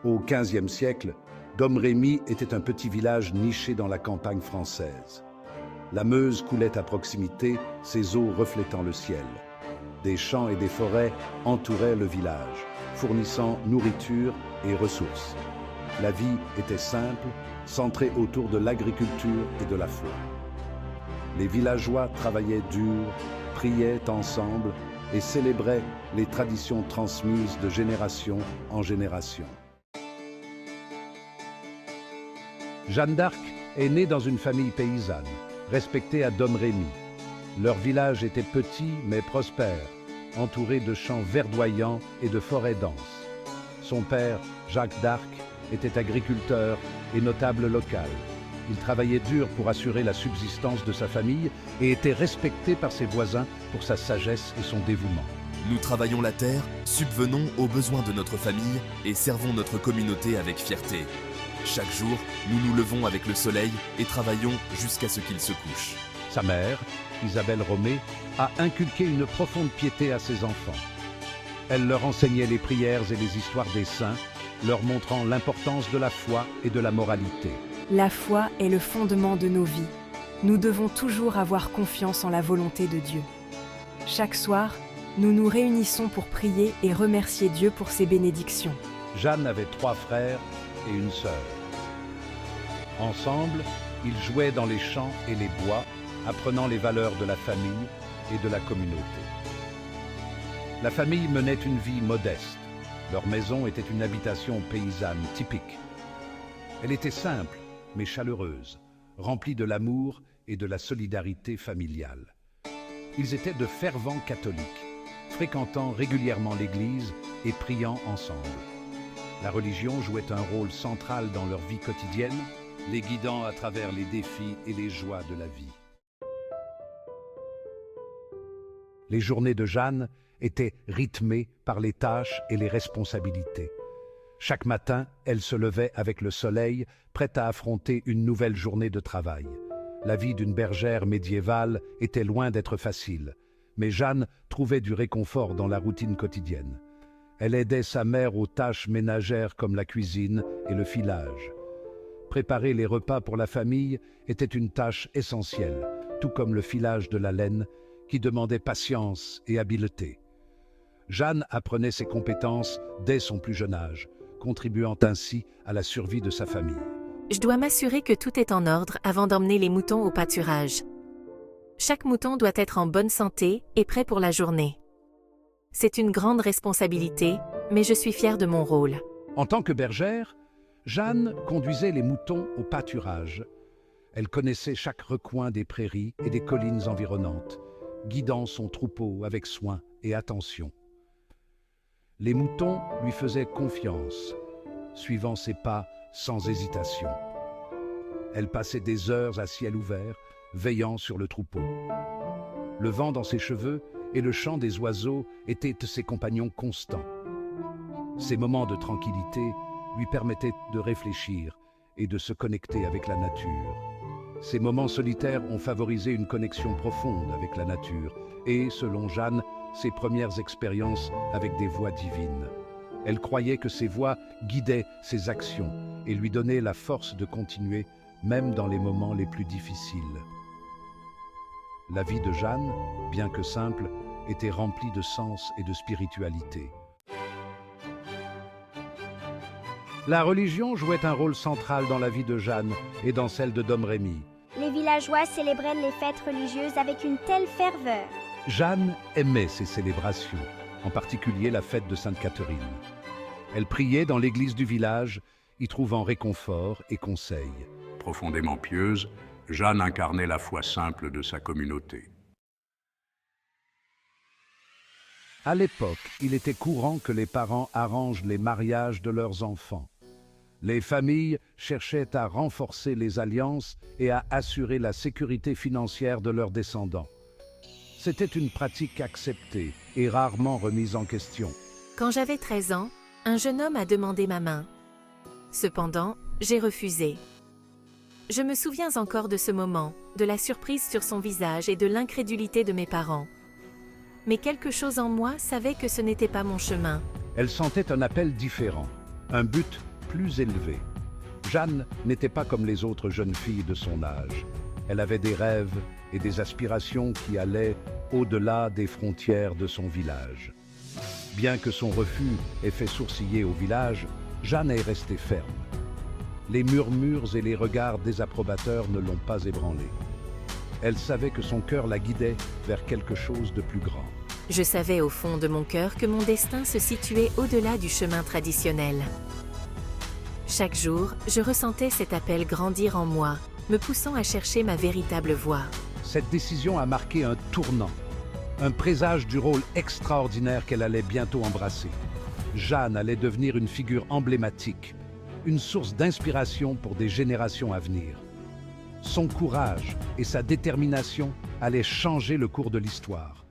Au XVe siècle, Domrémy était un petit village niché dans la campagne française. La Meuse coulait à proximité, ses eaux reflétant le ciel. Des champs et des forêts entouraient le village, fournissant nourriture et ressources. La vie était simple, centrée autour de l'agriculture et de la foi. Les villageois travaillaient dur, priaient ensemble et célébraient les traditions transmises de génération en génération. Jeanne d'Arc est née dans une famille paysanne, respectée à Domrémy. Leur village était petit mais prospère, entouré de champs verdoyants et de forêts denses. Son père, Jacques d'Arc, était agriculteur et notable local. Il travaillait dur pour assurer la subsistance de sa famille et était respecté par ses voisins pour sa sagesse et son dévouement. Nous travaillons la terre, subvenons aux besoins de notre famille et servons notre communauté avec fierté. Chaque jour, nous nous levons avec le soleil et travaillons jusqu'à ce qu'il se couche. Sa mère, Isabelle Romé, a inculqué une profonde piété à ses enfants. Elle leur enseignait les prières et les histoires des saints, leur montrant l'importance de la foi et de la moralité. La foi est le fondement de nos vies. Nous devons toujours avoir confiance en la volonté de Dieu. Chaque soir, nous nous réunissons pour prier et remercier Dieu pour ses bénédictions. Jeanne avait 3 frères et une sœur. Ensemble, ils jouaient dans les champs et les bois, apprenant les valeurs de la famille et de la communauté. La famille menait une vie modeste. Leur maison était une habitation paysanne typique. Elle était simple, mais chaleureuse, remplie de l'amour et de la solidarité familiale. Ils étaient de fervents catholiques, fréquentant régulièrement l'église et priant ensemble. La religion jouait un rôle central dans leur vie quotidienne, les guidant à travers les défis et les joies de la vie. Les journées de Jeanne étaient rythmées par les tâches et les responsabilités. Chaque matin, elle se levait avec le soleil, prête à affronter une nouvelle journée de travail. La vie d'une bergère médiévale était loin d'être facile, mais Jeanne trouvait du réconfort dans la routine quotidienne. Elle aidait sa mère aux tâches ménagères comme la cuisine et le filage. Préparer les repas pour la famille était une tâche essentielle, tout comme le filage de la laine, qui demandait patience et habileté. Jeanne apprenait ses compétences dès son plus jeune âge, contribuant ainsi à la survie de sa famille. Je dois m'assurer que tout est en ordre avant d'emmener les moutons au pâturage. Chaque mouton doit être en bonne santé et prêt pour la journée. C'est une grande responsabilité, mais je suis fière de mon rôle. En tant que bergère, Jeanne conduisait les moutons au pâturage. Elle connaissait chaque recoin des prairies et des collines environnantes, guidant son troupeau avec soin et attention. Les moutons lui faisaient confiance, suivant ses pas sans hésitation. Elle passait des heures à ciel ouvert, veillant sur le troupeau. Le vent dans ses cheveux et le chant des oiseaux étaient ses compagnons constants. Ces moments de tranquillité lui permettaient de réfléchir et de se connecter avec la nature. Ces moments solitaires ont favorisé une connexion profonde avec la nature et, selon Jeanne, ses premières expériences avec des voix divines. Elle croyait que ces voix guidaient ses actions et lui donnaient la force de continuer, même dans les moments les plus difficiles. La vie de Jeanne, bien que simple, était remplie de sens et de spiritualité. La religion jouait un rôle central dans la vie de Jeanne et dans celle de Domrémy. Les villageois célébraient les fêtes religieuses avec une telle ferveur. Jeanne aimait ces célébrations, en particulier la fête de Sainte-Catherine. Elle priait dans l'église du village, y trouvant réconfort et conseil. Profondément pieuse, Jeanne incarnait la foi simple de sa communauté. À l'époque, il était courant que les parents arrangent les mariages de leurs enfants. Les familles cherchaient à renforcer les alliances et à assurer la sécurité financière de leurs descendants. C'était une pratique acceptée et rarement remise en question. Quand j'avais 13 ans, un jeune homme a demandé ma main. Cependant, j'ai refusé. Je me souviens encore de ce moment, de la surprise sur son visage et de l'incrédulité de mes parents. Mais quelque chose en moi savait que ce n'était pas mon chemin. Elle sentait un appel différent, un but plus élevé. Jeanne n'était pas comme les autres jeunes filles de son âge. Elle avait des rêves et des aspirations qui allaient au-delà des frontières de son village. Bien que son refus ait fait sourciller au village, Jeanne est restée ferme. Les murmures et les regards désapprobateurs ne l'ont pas ébranlée. Elle savait que son cœur la guidait vers quelque chose de plus grand. Je savais au fond de mon cœur que mon destin se situait au-delà du chemin traditionnel. Chaque jour, je ressentais cet appel grandir en moi, me poussant à chercher ma véritable voie. Cette décision a marqué un tournant, un présage du rôle extraordinaire qu'elle allait bientôt embrasser. Jeanne allait devenir une figure emblématique, une source d'inspiration pour des générations à venir. Son courage et sa détermination allaient changer le cours de l'histoire.